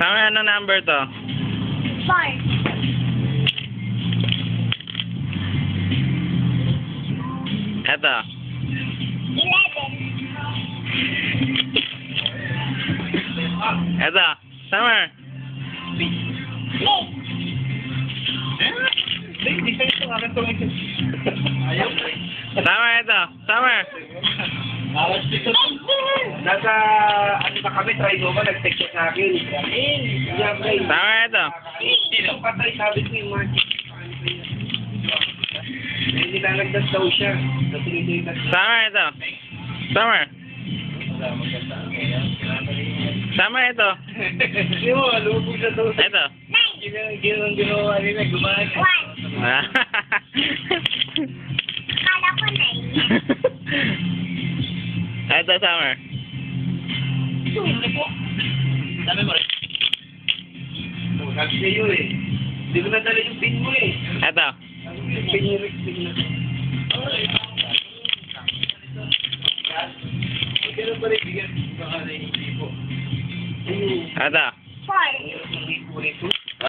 Summer, ano number to? 4. Eto. 11. Eto. Summer. 8. Hindi kayo ito akin ito. Ayaw. Summer, eto. Summer. Alas dito. Nasa, ano na kami, try mo ba? Nag-text siya sa akin. Summer, eto. Sino patay? Sabi ko yung mga nilalagdas daw siya. Summer, eto. Summer. Summer, eto. Hindi mo, alubog siya daw. Eto. Ginawa nila, gumaga. 1. Akala ko 9. Eto, Summer. 2. Dami mo rin. Sabi sa'yo eh. Hindi ko nadala yung pin mo eh. Eto. Pin ni Rick, pin na. Ganun pa rin, bigyan. Baka na hindi po. Ayun. Eto. 4. Hindi po rin.